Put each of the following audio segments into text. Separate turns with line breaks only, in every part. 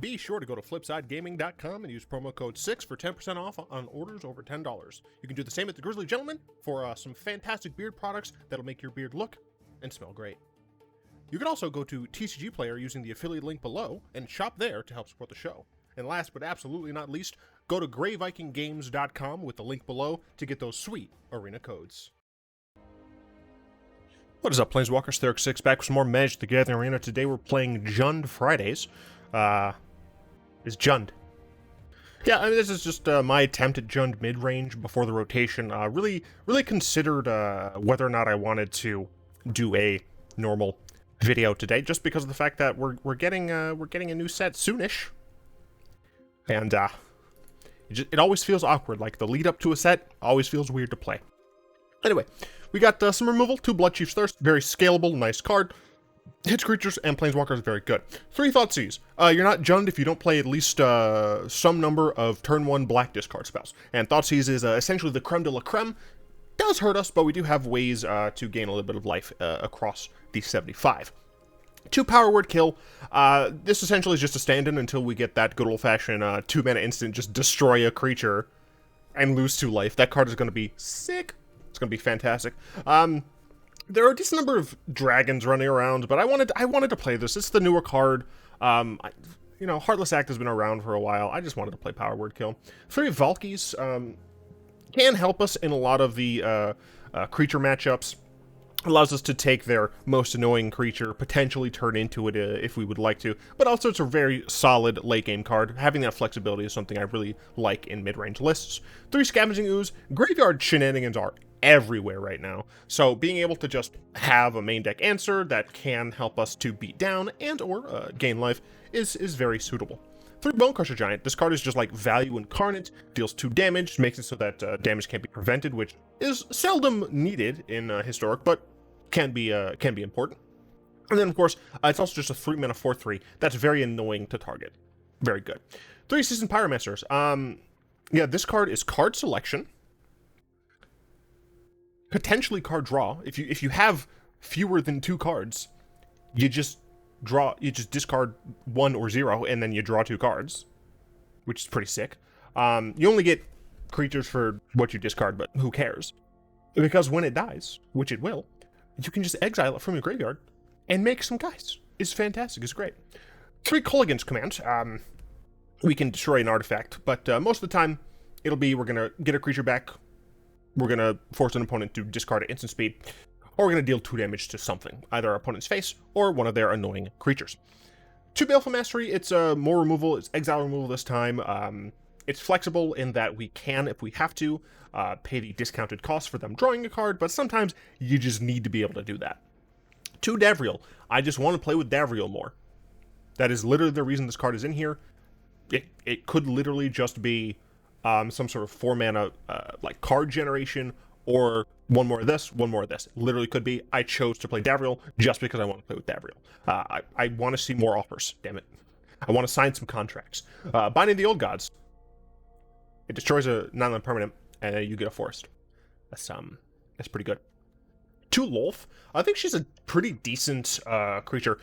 Be sure to go to flipsidegaming.com and use promo code 6 for 10% off on orders over $10. You can do the same at the Grizzly Gentleman for some fantastic beard products that'll make your beard look and smell great. You can also go to TCG Player using the affiliate link below and shop there to help support the show. And last but absolutely not least, go to greyvikinggames.com with the link below to get those sweet arena codes. What is up, Planeswalkers? Theric6 back with some more Magic the Gathering Arena. Today we're playing Jund Fridays. Is Jund. Yeah, I mean, this is just my attempt at Jund mid-range before the rotation. Really considered whether or not I wanted to do a normal video today, just because of the fact that we're getting a new set soonish, and it always feels awkward. Like the lead up to a set always feels weird to play. Anyway, we got some removal, 2 Bloodchief's Thirst, very scalable, nice card. Hits creatures and planeswalkers very good. 3 Thoughtseize. You're not Jund if you don't play at least some number of turn 1 black discard spells. And Thoughtseize is essentially the creme de la creme. Does hurt us, but we do have ways to gain a little bit of life across the 75. 2 Power Word Kill. This essentially is just a stand-in until we get that good old-fashioned 2-mana instant, just destroy a creature and lose 2 life. That card is going to be sick. It's going to be fantastic. There are a decent number of dragons running around, but I wanted to play this. It's the newer card. Heartless Act has been around for a while. I just wanted to play Power Word Kill. 3 Valkis can help us in a lot of the creature matchups. Allows us to take their most annoying creature, potentially turn into it if we would like to, but also it's a very solid late game card. Having that flexibility is something I really like in mid-range lists. 3 Scavenging Ooze. Graveyard shenanigans are everywhere right now, so being able to just have a main deck answer that can help us to beat down and or gain life is very suitable. 3 Bonecrusher Giant. This card is just like value incarnate, deals 2 damage, makes it so that damage can't be prevented, which is seldom needed in Historic, but can be important. And then, of course, it's also just a 3-mana 4/3. That's very annoying to target. Very good. 3 Seasoned Pyromancers. Yeah, this card is card selection, potentially card draw. If you have fewer than 2 cards, you just discard 1 or 0, and then you draw 2 cards, which is pretty sick. You only get creatures for what you discard, but who cares? Because when it dies, which it will, you can just exile it from your graveyard and make some guys. It's fantastic. It's great. 3 Kolaghan's Command. We can destroy an artifact, but most of the time, it'll be we're going to get a creature back, we're going to force an opponent to discard at instant speed, or we're going to deal 2 damage to something, either our opponent's face or one of their annoying creatures. 2 Baleful Mastery. It's more removal. It's exile removal this time. It's flexible in that we can, if we have to, pay the discounted cost for them drawing a card, but sometimes you just need to be able to do that. 2 Davriel. I just want to play with Davriel more. That is literally the reason this card is in here. It could literally just be some sort of 4-mana like card generation, or 1 more of this, 1 more of this. Literally could be. I chose to play Davriel just because I want to play with Davriel. I want to see more offers, damn it. I want to sign some contracts. Binding the Old Gods. It destroys a non-land permanent, and you get a forest. That's pretty good. 2 Lolth. I think she's a pretty decent planeswalker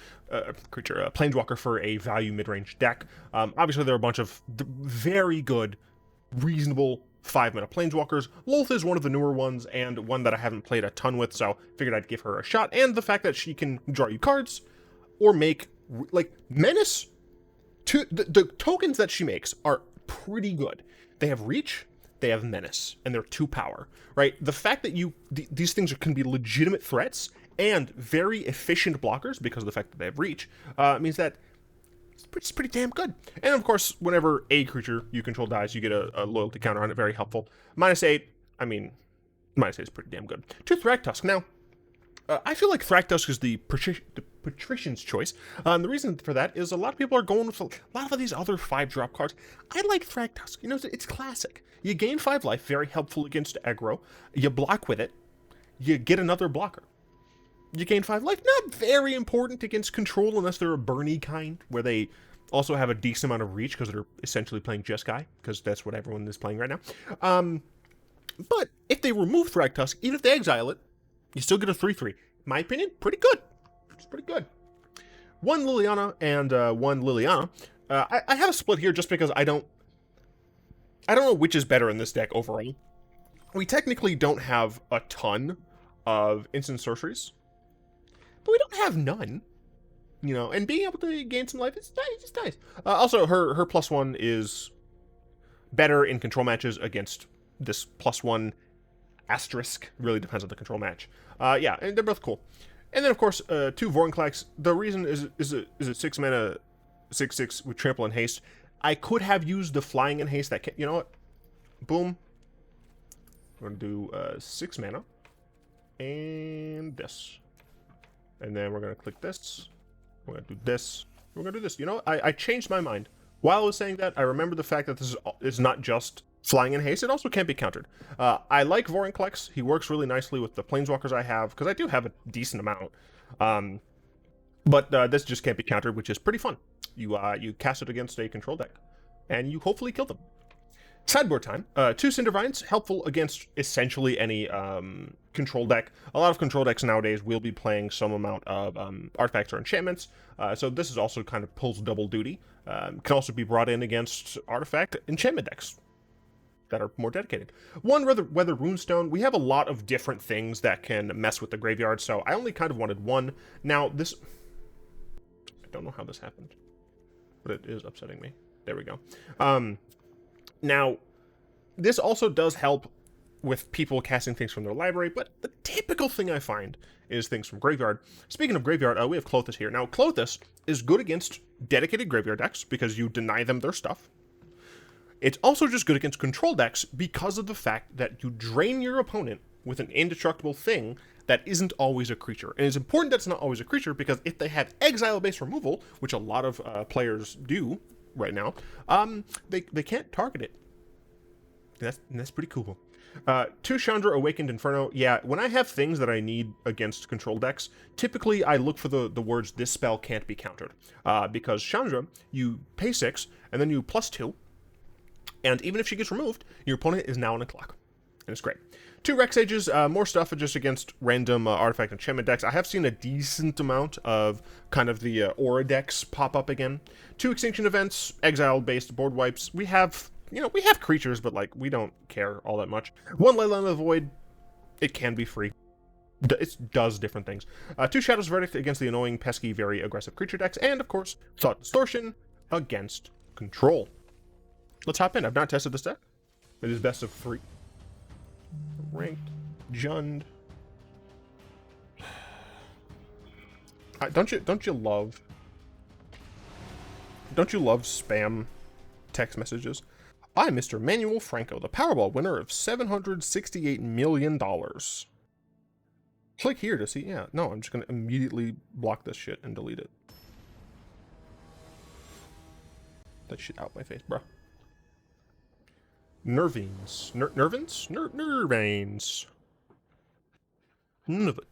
for a value mid-range deck. Obviously, there are a bunch of very good, reasonable 5-mana planeswalkers. Lolth is one of the newer ones, and one that I haven't played a ton with, so figured I'd give her a shot. And the fact that she can draw you cards, or make, like, Menace. The tokens that she makes are pretty good. They have reach, they have menace, and they're 2 power, right? The fact that these things can be legitimate threats and very efficient blockers because of the fact that they have reach means that it's pretty damn good. And of course, whenever a creature you control dies, you get a loyalty counter on it, very helpful. -8, I mean, -8 is pretty damn good. 2 Thragtusk. Now, I feel like Thragtusk is the patrician's choice. And the reason for that is a lot of people are going with a lot of these other 5-drop cards. I like Thragtusk. You know, it's classic. You gain 5 life, very helpful against aggro. You block with it. You get another blocker. You gain 5 life. Not very important against control unless they're a Burny kind, where they also have a decent amount of reach because they're essentially playing Jeskai, because that's what everyone is playing right now. But if they remove Thragtusk, even if they exile it, you still get a 3/3. In my opinion, pretty good. It's pretty good. 1 Liliana and 1 Liliana. I have a split here just because I don't know which is better in this deck overall. We technically don't have a ton of instant sorceries, but we don't have none. You know, and being able to gain some life is nice. It's nice. Also, her +1 is better in control matches against this +1 asterisk. Really depends on the control match. Yeah, and they're both cool. And then of course, 2 Vorinclex. The reason is it 6 mana, 6/6 with trample and haste. I could have used the flying and haste. You know what? Boom. We're gonna do 6 mana and this, and then we're gonna click this. We're gonna do this. We're gonna do this. You know, I changed my mind. While I was saying that, I remember the fact that this is not just flying in haste. It also can't be countered. I like Vorinclex. He works really nicely with the planeswalkers I have, because I do have a decent amount. But this just can't be countered, which is pretty fun. You cast it against a control deck, and you hopefully kill them. Sideboard time. 2 Cindervines, helpful against essentially any control deck. A lot of control decks nowadays will be playing some amount of artifacts or enchantments, so this is also kind of pulls double duty. Can also be brought in against artifact enchantment decks that are more dedicated. 1 Weathered Runestone. We have a lot of different things that can mess with the graveyard, so I only kind of wanted 1. Now, this... I don't know how this happened, but it is upsetting me. There we go. Now, this also does help with people casting things from their library, but the typical thing I find is things from graveyard. Speaking of graveyard, we have Klothys here. Now, Klothys is good against dedicated graveyard decks because you deny them their stuff. It's also just good against control decks because of the fact that you drain your opponent with an indestructible thing that isn't always a creature. And it's important that it's not always a creature because if they have exile-based removal, which a lot of players do right now, they can't target it. That's pretty cool. 2 Chandra Awakened Inferno. Yeah, when I have things that I need against control decks, typically I look for the words, this spell can't be countered. Because Chandra, you pay 6, and then you +2, and even if she gets removed, your opponent is now on a clock. And it's great. 2 Rex Sages, more stuff just against random artifact enchantment decks. I have seen a decent amount of kind of the aura decks pop up again. 2 Extinction Events, exile-based board wipes. We have, you know, we have creatures, but like we don't care all that much. 1 Leyline of the Void, it can be free. It does different things. 2 Shadow's Verdict against the annoying, pesky, very aggressive creature decks, and of course, Thought Distortion against control. Let's hop in. I've not tested this deck. It is best of 3. Ranked, Jund. Don't you love spam text messages? I'm Mr. Manuel Franco, the Powerball winner of $768 million. Click here to see. Yeah, no, I'm just gonna immediately block this shit and delete it. That shit out my face, bro. Nervines. Nervines? Nervines. None of it.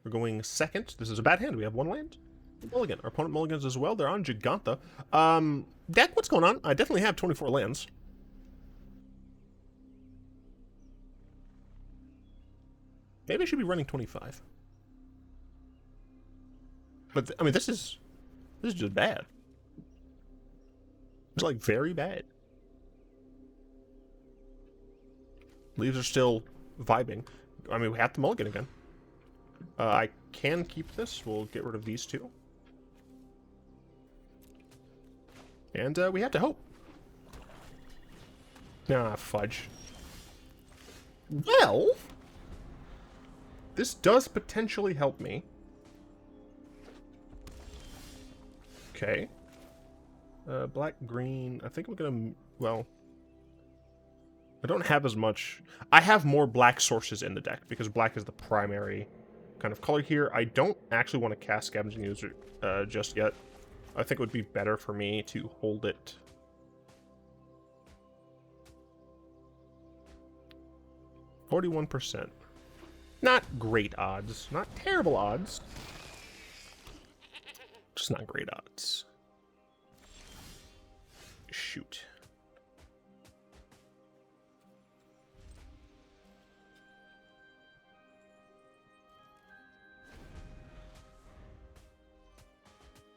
We're going second. This is a bad hand. We have 1 land. Mulligan. Our opponent mulligans as well. They're on Giganta. Deck, what's going on? I definitely have 24 lands. Maybe I should be running 25. But, I mean, this is just bad. It's, like, very bad. Leaves are still vibing. I mean, we have to mulligan again. I can keep this. We'll get rid of these 2. And we have to hope. Ah, fudge. Well, this does potentially help me. Okay. Black, green. I think we're gonna... Well... I don't have as much... I have more black sources in the deck, because black is the primary kind of color here. I don't actually want to cast Scavenging Ooze just yet. I think it would be better for me to hold it. %. Not great odds. Not terrible odds. Just not great odds. Shoot.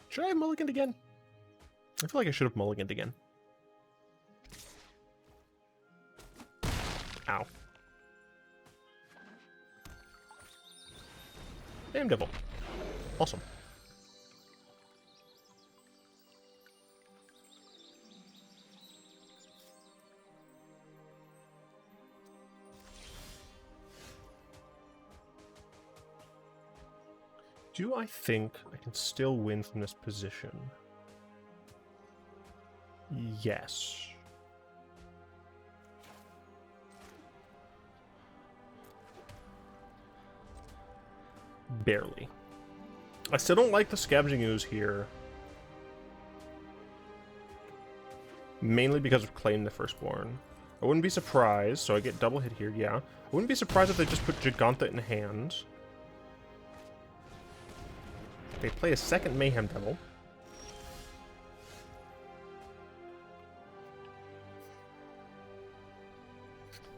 Should I have mulliganed again? I feel like I should have mulliganed again. Ow. Damn devil. Awesome. Do I think I can still win from this position? Yes. Barely. I still don't like the Scavenging Ooze here. Mainly because of Claim the Firstborn. I wouldn't be surprised, so I get double hit here, yeah. I wouldn't be surprised if they just put Giganta in hand. They play a second Mayhem Devil.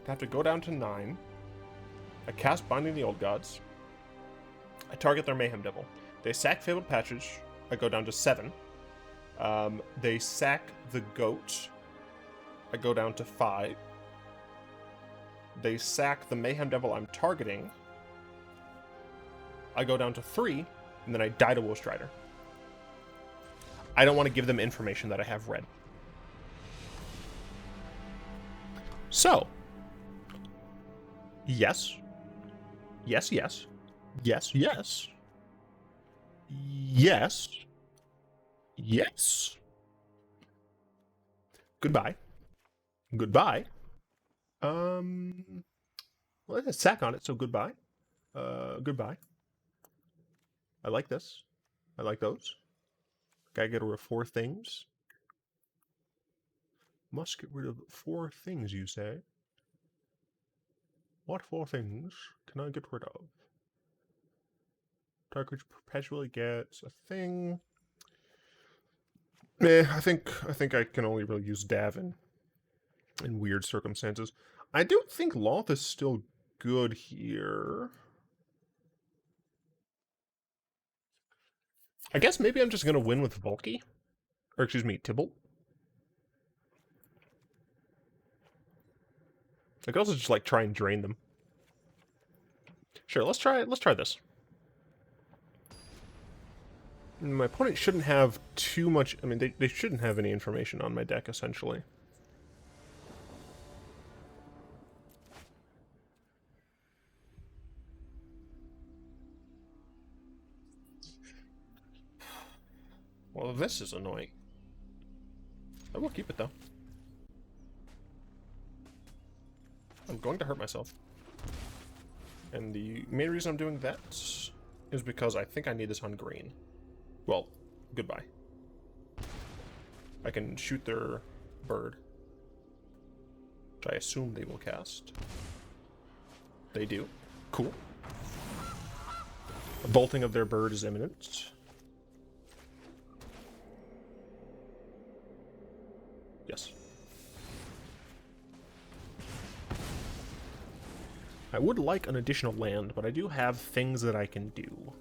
I have to go down to 9. I cast Binding the Old Gods. I target their Mayhem Devil. They sack Fabled Patchage. I go down to 7. They sack the Goat. I go down to 5. They sack the Mayhem Devil I'm targeting. I go down to 3, and then I die to Woe Strider. I don't want to give them information that I have read. So, yes. Yes, yes. Yes, yes. Yes. Yes. Goodbye. Goodbye. Well, there's a sack on it, so goodbye. Goodbye. I like this. I like those. Gotta get rid of 4 things. Must get rid of 4 things, you say? What 4 things can I get rid of? Darkbore perpetually gets a thing. I think I can only really use Dav in weird circumstances. I do think Lolth is still good here. I guess maybe I'm just gonna win with Valki. Or excuse me, Tibalt. I could also just like try and drain them. Sure, let's try this. My opponent shouldn't have too much... I mean, they shouldn't have any information on my deck, essentially. Well, this is annoying. I will keep it, though. I'm going to hurt myself. And the main reason I'm doing that is because I think I need this on green. Well, goodbye. I can shoot their bird, which I assume they will cast. They do. Cool. A bolting of their bird is imminent. Yes. I would like an additional land, but I do have things that I can do.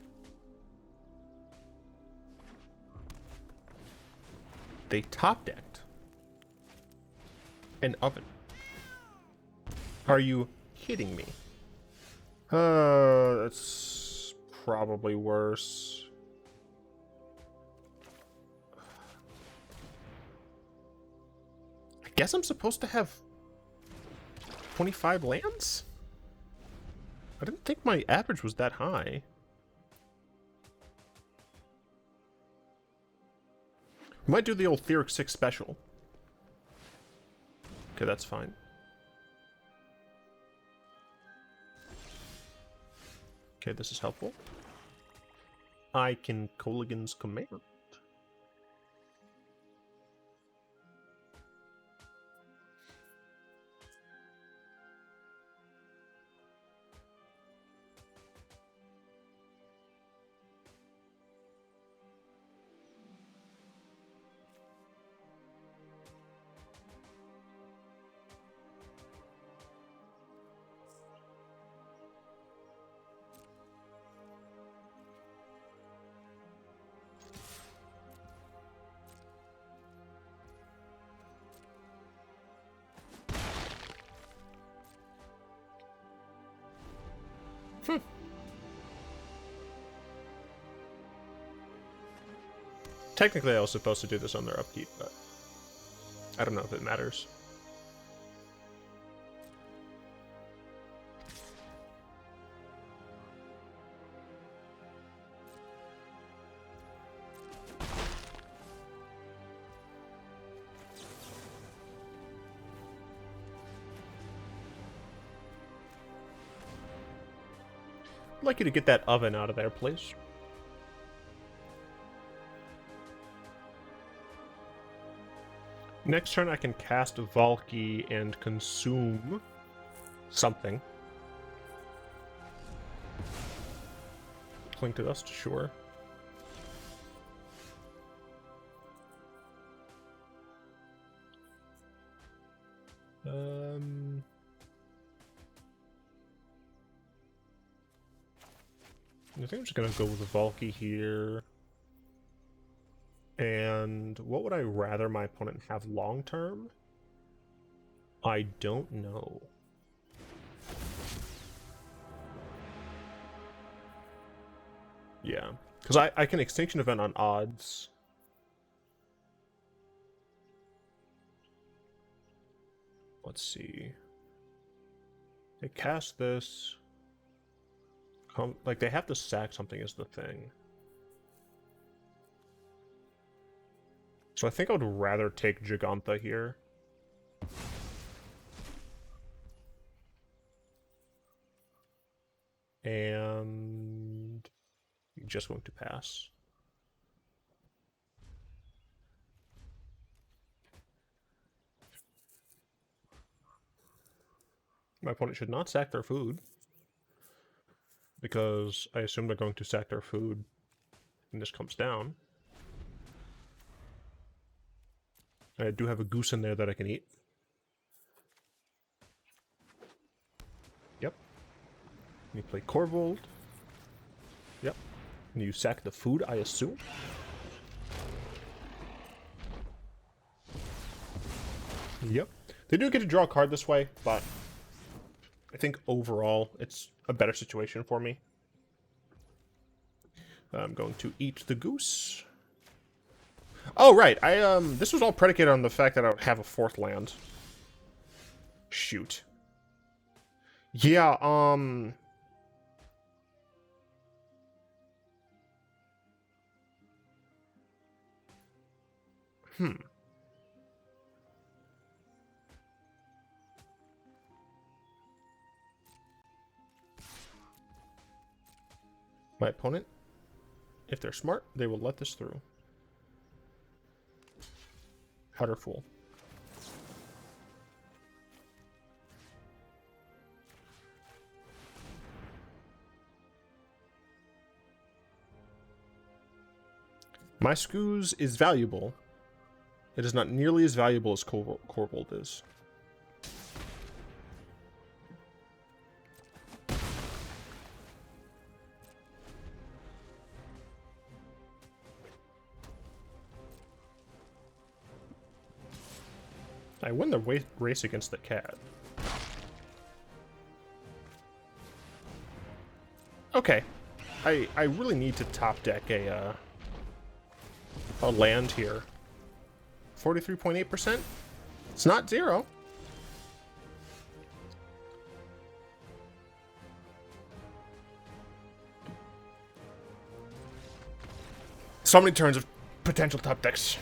They top-decked an oven. Are you kidding me? That's probably worse. I guess I'm supposed to have 25 lands? I didn't think my average was that high. Might do the old Theoric 6 special. Okay, that's fine. Okay, this is helpful. I can Kolaghan's Command. Technically, I was supposed to do this on their upkeep, but I don't know if it matters. I'd like you to get that oven out of there, please. Next turn I can cast Valki and consume something. Cling to Dust, sure. I think I'm just gonna go with Valki here. And what would I rather my opponent have long term? I don't know. Yeah, because I can Extinction Event on odds. Let's see. They cast this. Like, they have to sack something is the thing. So I think I would rather take Giganta here. And you're just going to pass. My opponent should not sack their food, because I assume they're going to sack their food and this comes down. I do have a goose in there that I can eat. Yep. And you play Corvold. Yep. And you sack the food, I assume. Yep. They do get to draw a card this way, but I think overall it's a better situation for me. I'm going to eat the goose. Oh, right. This was all predicated on the fact that I would have a fourth land. Shoot. Yeah, My opponent, if they're smart, they will let this through. Powder Fool. My Scooze is valuable. It is not nearly as valuable as Corvold is. I win the race against the cat. Okay. I really need to top deck a land here. 43.8%? It's not zero. So many turns of potential top decks.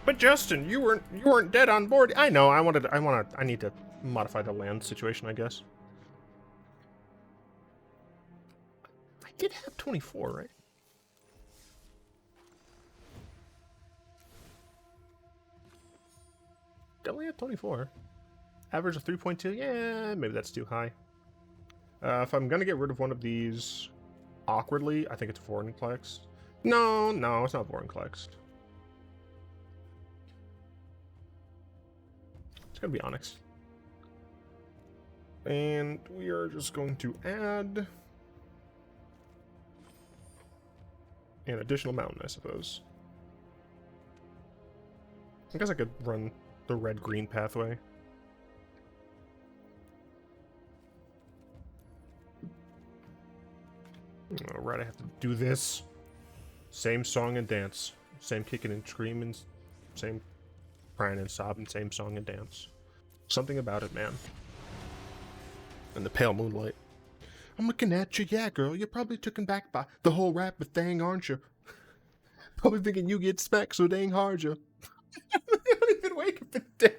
But Justin, you weren't dead on board. I know. I need to modify the land situation, I guess. I did have 24, right? Definitely had 24. Average of 3.2. Yeah, maybe that's too high. If I'm gonna get rid of one of these awkwardly, I think it's Vorinclex. No, it's not Vorinclex. It's gonna be Onyx. And we are just going to add an additional mountain, I suppose. I guess I could run the red-green pathway. Alright, I have to do this. Same song and dance. Same kicking and screaming. Same crying and sobbing. Same song and dance. Something about it, man. And the pale moonlight. I'm looking at you, yeah, girl. You're probably taken back by the whole rapper thing, aren't you? Probably thinking you get smacked so dang hard, you. I don't even wake up in the day.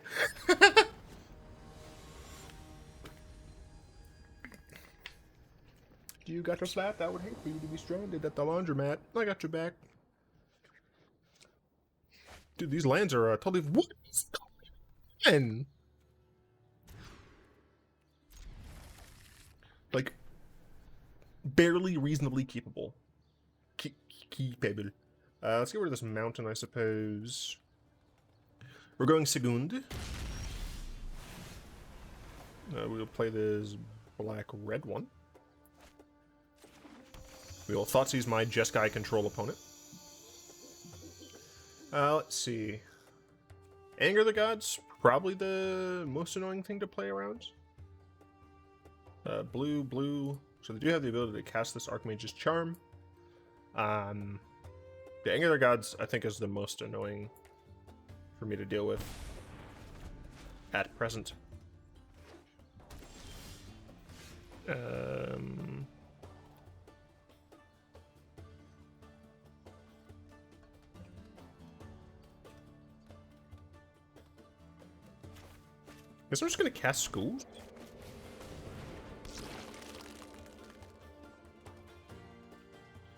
You got your slap? I would hate for you to be stranded at the laundromat. I got your back. Dude, these lands are totally... What is going on? Like, barely reasonably keepable. Keepable. Let's get rid of this mountain, I suppose. We're going Segund. We'll play this black-red one. We will Thoughtseize my Jeskai Control opponent. Let's see. Anger the Gods, probably the most annoying thing to play around. Blue, blue. So they do have the ability to cast this Archmage's Charm. The Anger the Gods, I think, is the most annoying for me to deal with at present. Guess I'm just gonna cast Schools.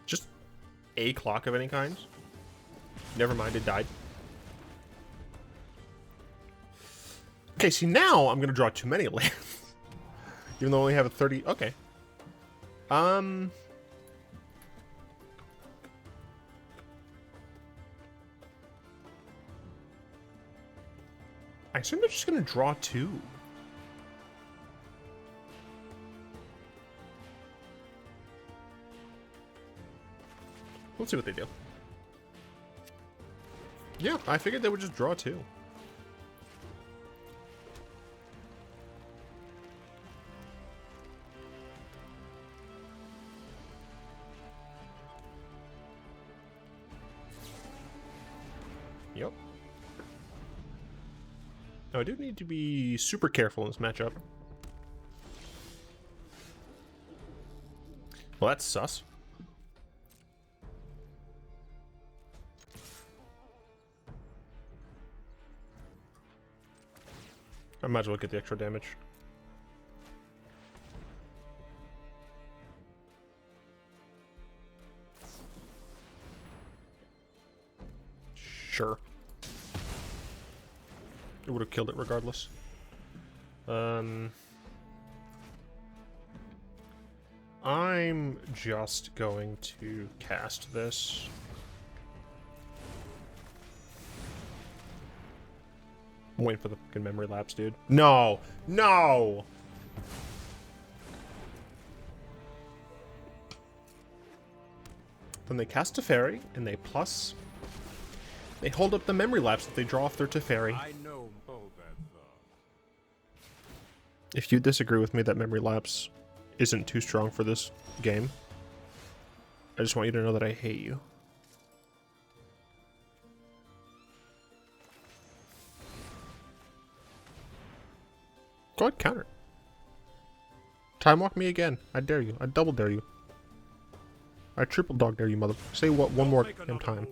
Just a clock of any kind. Never mind, it died. Okay, see now I'm gonna draw too many lands. Even though I only have a 30. Okay. I assume they're just gonna draw 2. Let's see what they do. Yeah, I figured they would just draw 2. Yep. Now, I do need to be super careful in this matchup. Well, that's sus. I might as well get the extra damage. Sure. It would have killed it regardless. I'm just going to cast this. I'm waiting for the fucking memory lapse, dude. No! No! Then they cast Teferi, and they plus... They hold up the memory lapse that they draw off their Teferi.
I know that.
If you disagree with me that memory lapse isn't too strong for this game, I just want you to know that I hate you. Go ahead, counter. Time walk me again. I dare you. I double dare you. I triple dog dare you, mother. Say what one more damn time.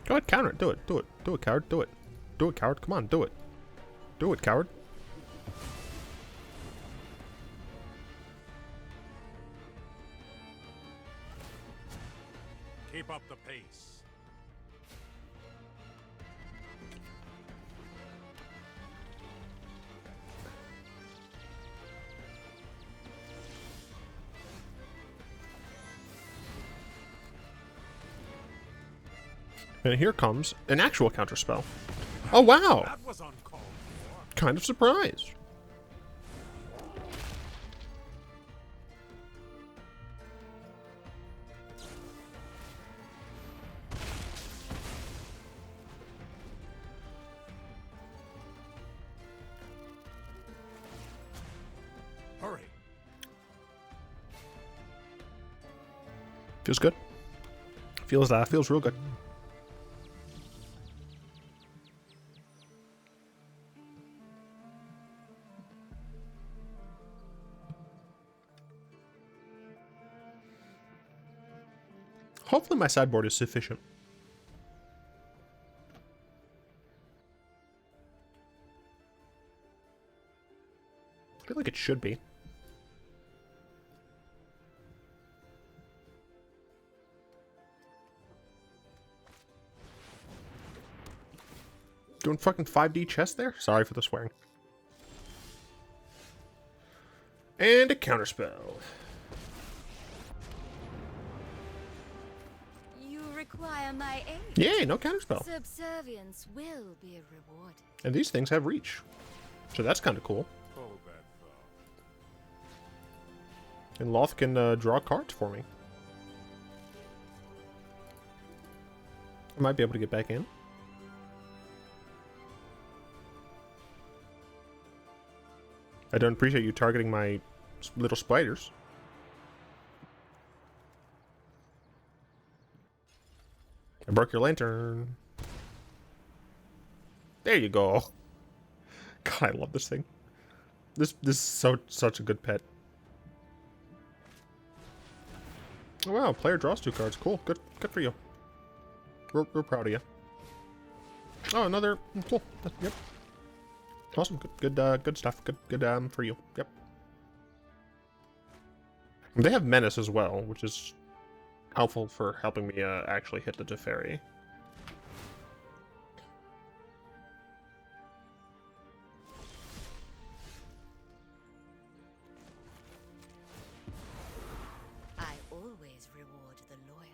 Go ahead, counter it. Do it. Do it. Do it, coward. Do it. Do it, coward. Come on, do it. Do it, coward.
Keep up the pace.
And here comes an actual counterspell. Oh, wow!
That was uncalled for.
Kind of surprised.
Hurry.
Feels good. Feels real good. Hopefully my sideboard is sufficient. I feel like it should be. Doing fucking 5D chess there? Sorry for the swearing. And a counterspell.
You require my aid.
Yay, no counterspell.
Subservience will be rewarded.
And these things have reach. So that's kind of cool.
Hold that thought.
And Lolth can draw cards for me. I might be able to get back in. I don't appreciate you targeting my little spiders. I broke your lantern. There you go. God, I love this thing. This is such a good pet. Oh, wow, player draws 2 cards. Cool. Good for you. We're proud of you. Oh, another cool. Yep. Awesome. Good stuff. Good for you. Yep. They have menace as well, which is helpful for helping me actually hit the Teferi.
I always reward the loyal.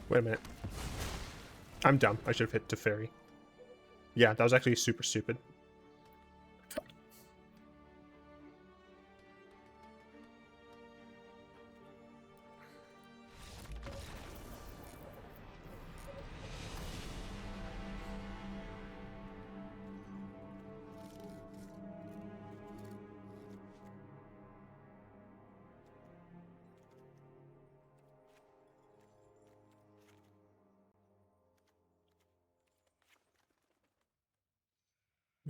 Wait a minute. I'm dumb. I should have hit Teferi. Yeah, that was actually super stupid.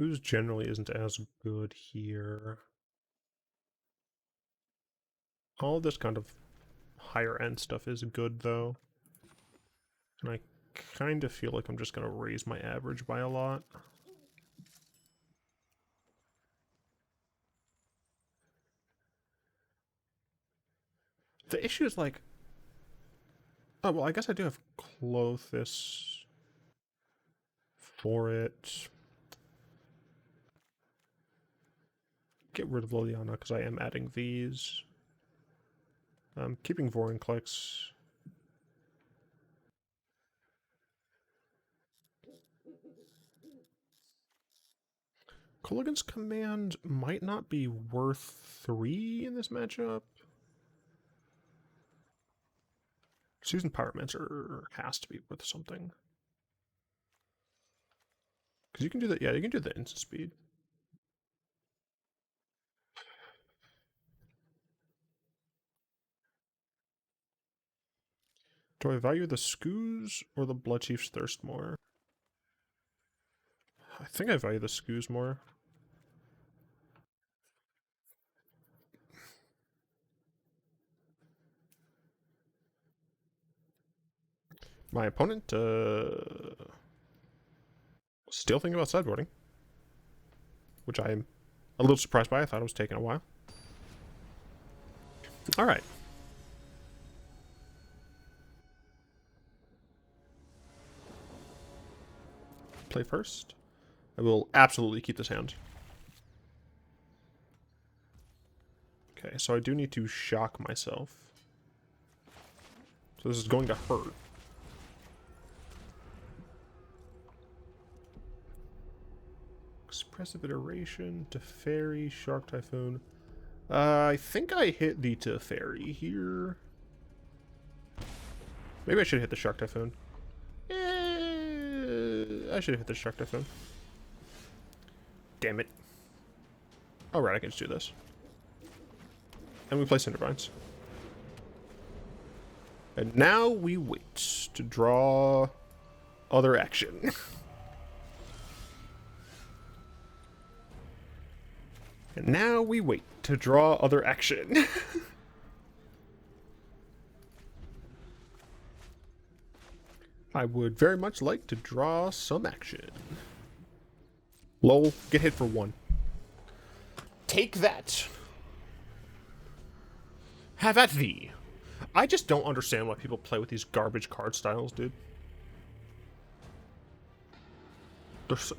Ooze generally isn't as good here. All this kind of higher end stuff is good though. And I kind of feel like I'm just going to raise my average by a lot. The issue is like... Oh, well, I guess I do have Klothys for it. Get rid of Liliana because I am adding these. I'm keeping Vorinclex. Kolaghan's command might not be worth 3 in this matchup. Seasoned Pyromancer has to be worth something. Because you can do that, yeah, you can do the instant speed. Do I value the Skoos or the Bloodchief's Thirst more? I think I value the Skoos more. My opponent, still thinking about sideboarding. Which I am a little surprised by. I thought it was taking a while. Alright. Play first. I will absolutely keep this hand. Okay, so I do need to shock myself. So this is going to hurt. Expressive Iteration, Teferi, Shark Typhoon. I think I hit the Teferi here. Maybe I should hit the Shark Typhoon. I should have hit the Shark Typhoon. Damn it. Alright, I can just do this. And we play Cindervines. And now we wait to draw other action. And now we wait to draw other action. I would very much like to draw some action. Lol, get hit for 1. Take that. Have at thee. I just don't understand why people play with these garbage card styles, dude.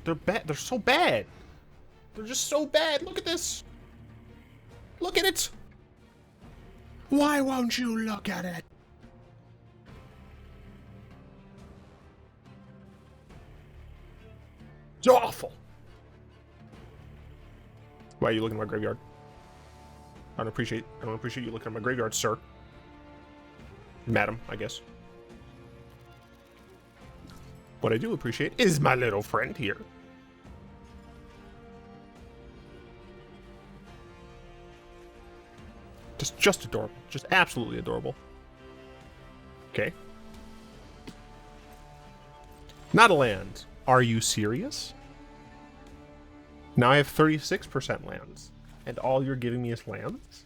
They're bad. They're so bad. They're just so bad. Look at this. Look at it. Why won't you look at it? It's awful. Why are you looking at my graveyard? I don't appreciate you looking at my graveyard, sir. Madam, I guess. What I do appreciate is my little friend here. Just adorable. Just absolutely adorable. Okay. Not a land. Are you serious? Now I have 36% lands. And all you're giving me is lands?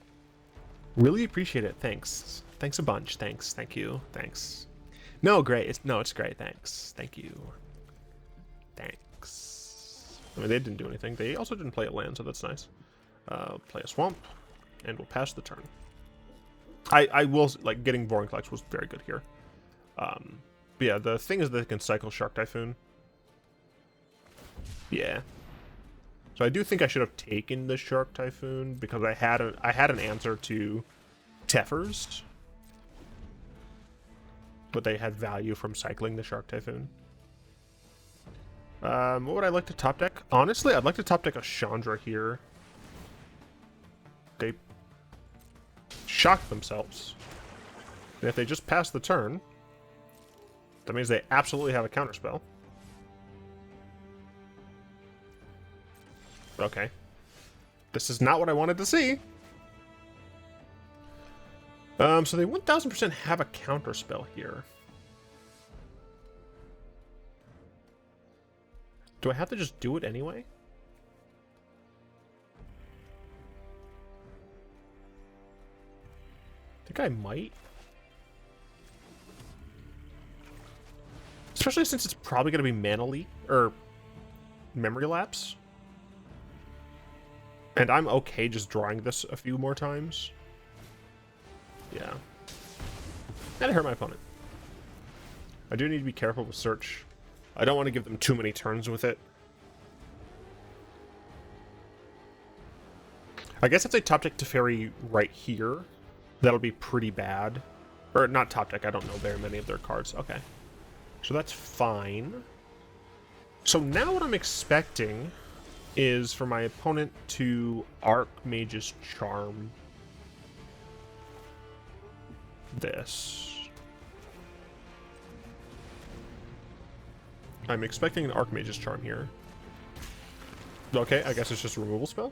Really appreciate it. Thanks. Thanks a bunch. Thanks. Thank you. Thanks. No, great. It's great. Thanks. Thank you. Thanks. I mean, they didn't do anything. They also didn't play a land, so that's nice. Play a swamp, and we'll pass the turn. I will, like, getting Vorinclex was very good here. But yeah, the thing is that they can cycle Shark Typhoon. Yeah. So I do think I should have taken the Shark Typhoon because I had an answer to Tefers, but they had value from cycling the Shark Typhoon. What would I like to top deck? Honestly, I'd like to top deck a Chandra here. They shock themselves. And if they just pass the turn, that means they absolutely have a counterspell. Okay. This is not what I wanted to see. So they 1000% have a counterspell here. Do I have to just do it anyway? I think I might. Especially since it's probably going to be Mana Leak, or Memory Lapse. And I'm okay just drawing this a few more times. Yeah. That'd hurt my opponent. I do need to be careful with search. I don't want to give them too many turns with it. I guess if they top deck Teferi right here, that'll be pretty bad. Or not top deck, I don't know very many of their cards. Okay. So that's fine. So now what I'm expecting is for my opponent to Archmage's Charm this. I'm expecting an Archmage's Charm here. Okay, I guess it's just a removal spell.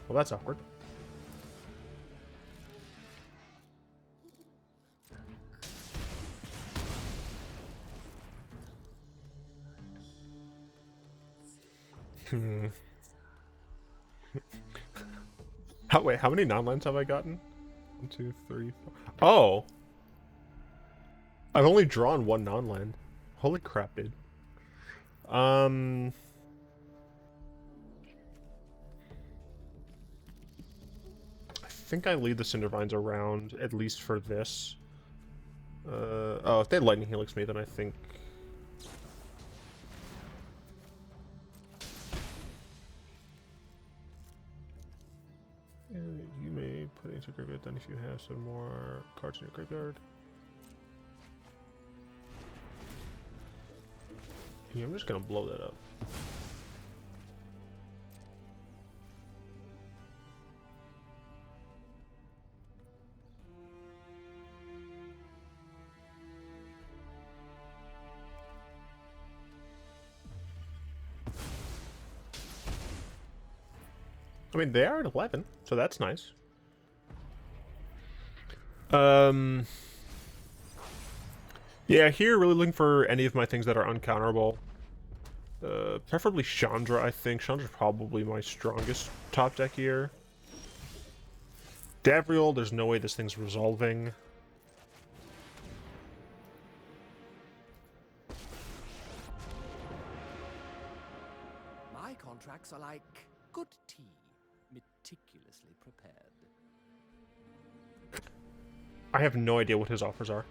Well, that's awkward. Wait, how many non-lands have I gotten? 1, 2, 3, 4. Oh! I've only drawn 1 non-land. Holy crap, dude. I think I lead the Cindervines around, at least for this. Oh, if they Lightning Helix me, then I think... You may put it into graveyard, then if you have some more cards in your graveyard. Yeah, I'm just gonna blow that up. I mean, they are at 11, so that's nice. Yeah, here, really looking for any of my things that are uncounterable. Preferably Chandra, I think. Chandra's probably my strongest top deck here. Davriel, there's no way this thing's resolving.
My contracts are like good tea, meticulously prepared.
I have no idea what his offers are.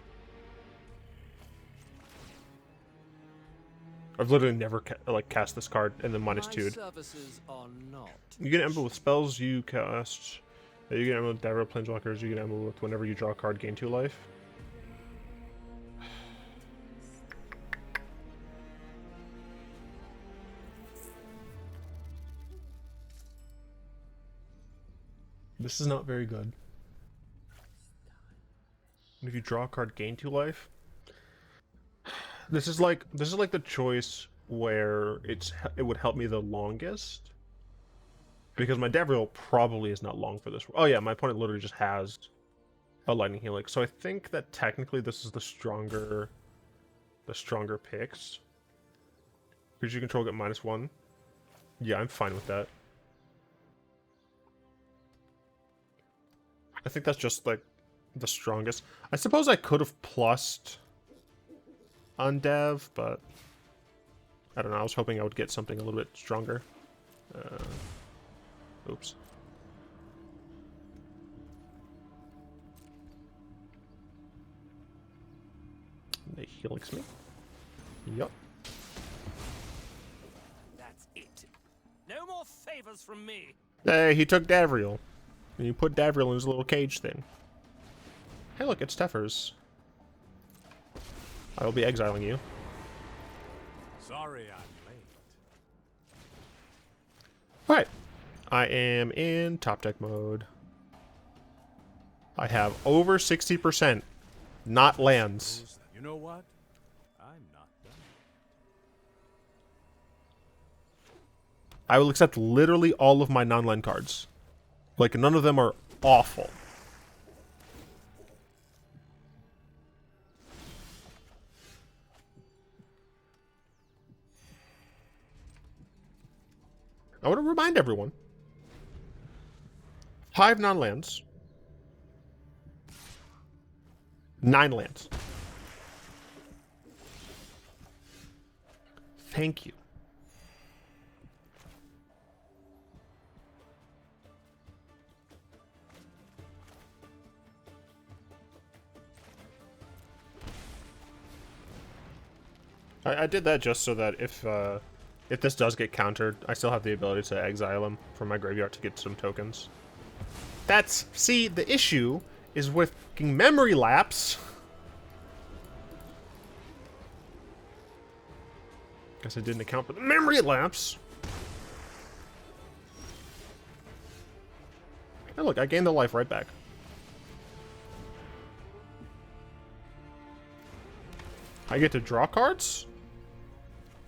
I've literally never cast this card and then -2'd.
Services are not.
You get Ember with spells you cast. You get Ember with Davriel Planeswalkers. You get Ember with whenever you draw a card, gain 2 life. This is not very good. And if you draw a card, gain 2 life. This is like the choice where it would help me the longest, because my Davriel probably is not long for this. Oh yeah, my opponent literally just has a Lightning Helix, so I think that technically this is the stronger picks. Creature you control get -1. Yeah, I'm fine with that. I think that's just like the strongest. I suppose I could have plussed on Dev, but I don't know. I was hoping I would get something a little bit stronger. Oops. They helix me. Yup.
That's it. No more favors from me.
Hey, he took Davriel. And you put Davriel in his little cage thing. Hey, look, it's Teffers. I will be exiling you.
Sorry I'm late.
Alright. I am in top deck mode. I have over 60% not lands.
You know what? I'm not done.
I will accept literally all of my non-land cards. Like, none of them are awful. I want to remind everyone. 5 non-lands. 9 lands. Thank you. I did that just so that if this does get countered, I still have the ability to exile him from my graveyard to get some tokens. See, the issue is with fucking memory lapse. Guess I didn't account for the memory lapse. Hey, look, I gained the life right back. I get to draw cards?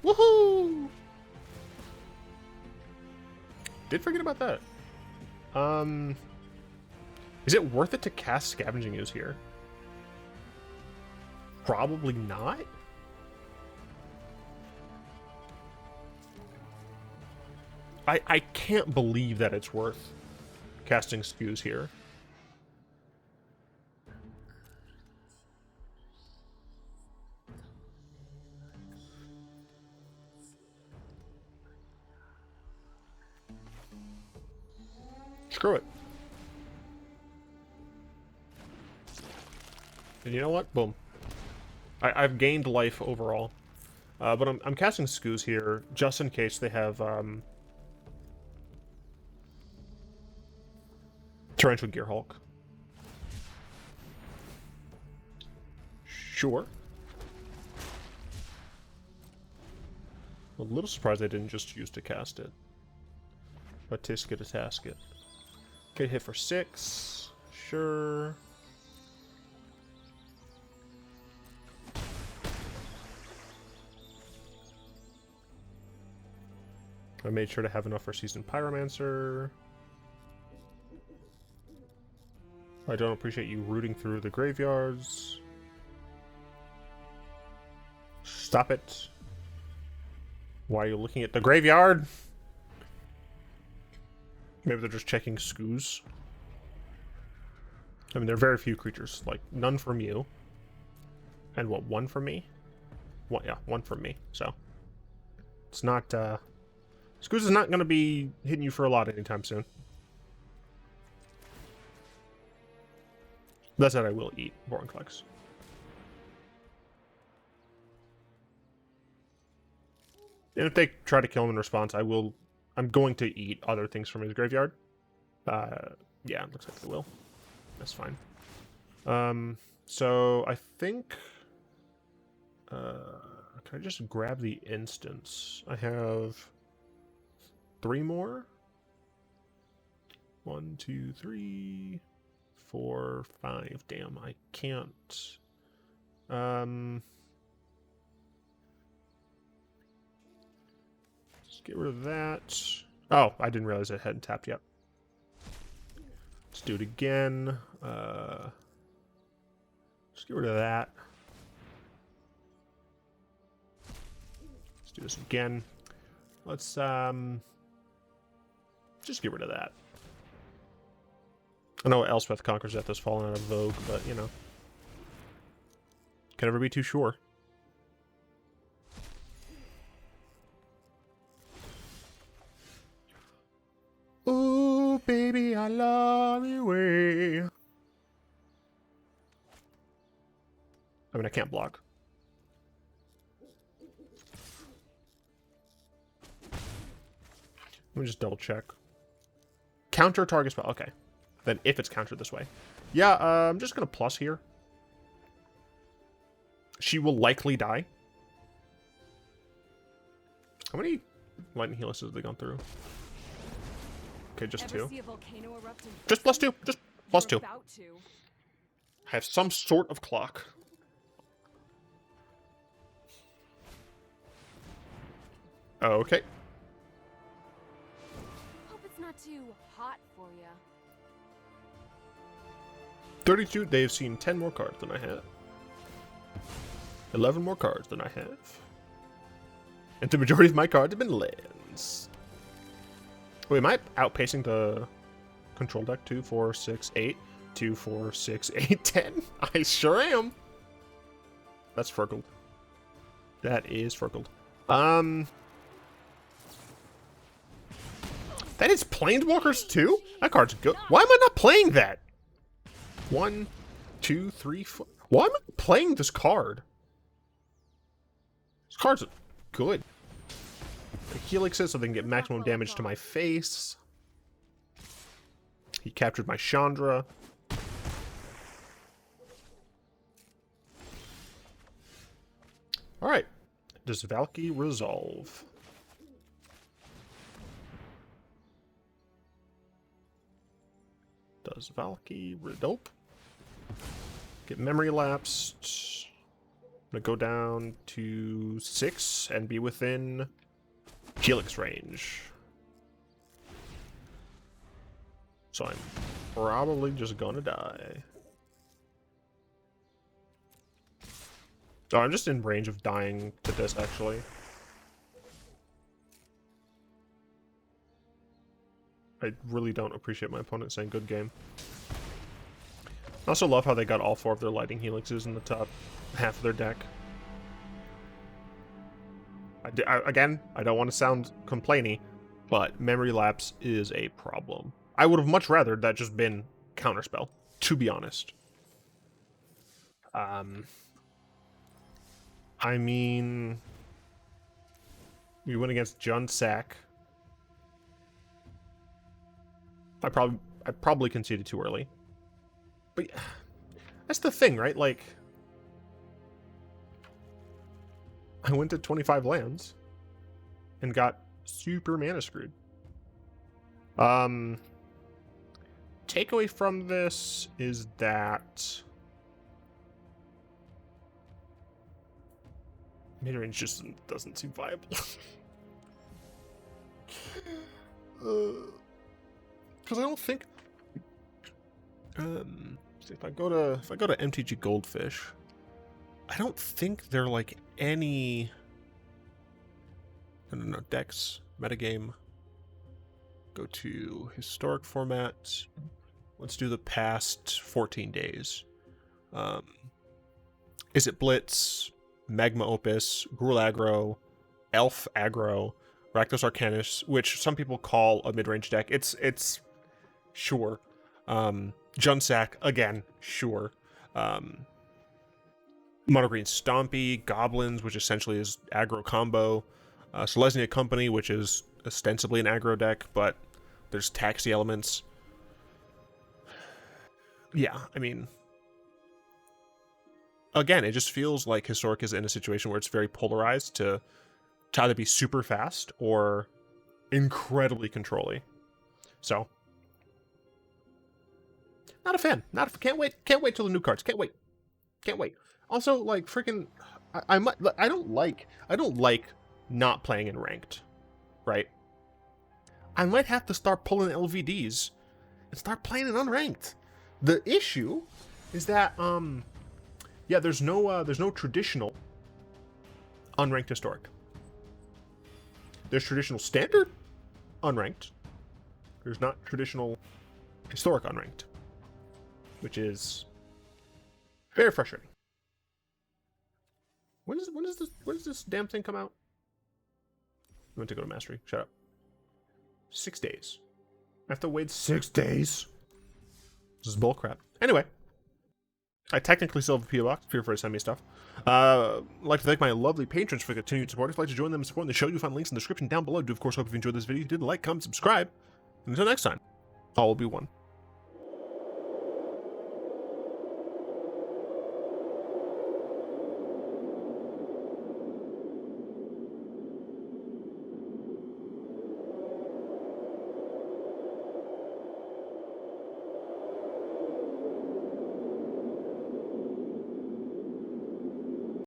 Woohoo! Did forget about that. Is it worth it to cast Scavenging Ooze here? Probably not. I can't believe that it's worth casting Skews here. Screw it. And you know what? Boom. I've gained life overall. But I'm casting Skews here just in case they have Torrential Gearhulk. Sure. A little surprised I didn't just use to cast it. But Tiska to task it. Okay, hit for 6. Sure. I made sure to have enough for Seasoned Pyromancer. I don't appreciate you rooting through the graveyards. Stop it. Why are you looking at the graveyard? Maybe they're just checking Skoos. I mean, there are very few creatures. Like, none from you. And what, 1 from me? One, yeah, 1 from me. So, it's not, Skoos is not going to be hitting you for a lot anytime soon. That said, I will eat Vorinclex. And if they try to kill him in response, I'm going to eat other things from his graveyard. Yeah, it looks like they will. That's fine. So I think... can I just grab the instance? I have 3 more. 1, 2, 3, 4, 5. Damn, I can't. Let's get rid of that. Oh, I didn't realize it hadn't tapped yet. Let's do it again. Let's get rid of that. Let's do this again. Let's just get rid of that. I know Elspeth Conquers Death has fallen out of vogue, but you know, can never be too sure. Ooh, baby, I love you way. I mean, I can't block. Let me just double check. Counter target spell. Okay. Then if it's countered this way. Yeah, I'm just going to plus here. She will likely die. How many lightning helices have they gone through? Okay, just 2. Just +2. Just +2. I have some sort of clock. Okay.
Hope it's not too hot for you.
32, they've seen 10 more cards than I have. 11 more cards than I have. And the majority of my cards have been lands. Wait, am I outpacing the control deck? 2, 4, 6, 8. 2, 4, 6, 8, 10. I sure am. That's Furgled. That is Furgled. That is Planeswalkers too? That card's good. Why am I not playing that? 1, 2, 3, 4. Why am I playing this card? This card's good. The Helixes so they can get maximum damage to my face. He captured my Chandra. Alright. Does Valki resolve? Does Valki... Nope. Get memory lapsed. I'm gonna go down to 6 and be within Helix range. So I'm probably just gonna die. Oh, I'm just in range of dying to this, actually. I really don't appreciate my opponent saying good game. I also love how they got all 4 of their Lightning Helixes in the top half of their deck. Again, I don't want to sound complainy, but memory lapse is a problem. I would have much rather that just been Counterspell, to be honest. I mean, we went against Jund Sack. I I probably conceded too early. But that's the thing, right? Like, I went to 25 lands and got super mana screwed. Takeaway from this is that midrange just doesn't seem viable. Because I don't think if I go to MTG Goldfish, I don't think they're like any no decks metagame. Go to historic format. Let's do the past 14 days. Is it Blitz, Magma Opus, Gruul Aggro, Elf Aggro, Rakdos Arcanus, which some people call a mid-range deck. It's sure. Junsack, again, sure. Mono Green Stompy, Goblins, which essentially is aggro combo. Selesnya Company, which is ostensibly an aggro deck, but there's taxi elements. Yeah, I mean, again, it just feels like Historic is in a situation where it's very polarized to either be super fast or incredibly controlly. So, not a fan. Can't wait till the new cards. Can't wait. Also, like, freaking, I don't like not playing in ranked, right? I might have to start pulling LVDs and start playing in unranked. The issue is that, yeah, there's no traditional unranked historic. There's traditional standard unranked. There's not traditional historic unranked, which is very frustrating. When does this damn thing come out? You want to go to Mastery? Shut up. 6 days. I have to wait 6 days. This is bullcrap. Anyway, I technically still have a PO box. Feel free to send me stuff. I'd like to thank my lovely patrons for the continued support. If you'd like to join them and support the show, you'll find links in the description down below. Do, of course, hope you've enjoyed this video. If you did, like, comment, subscribe. And until next time, all will be one.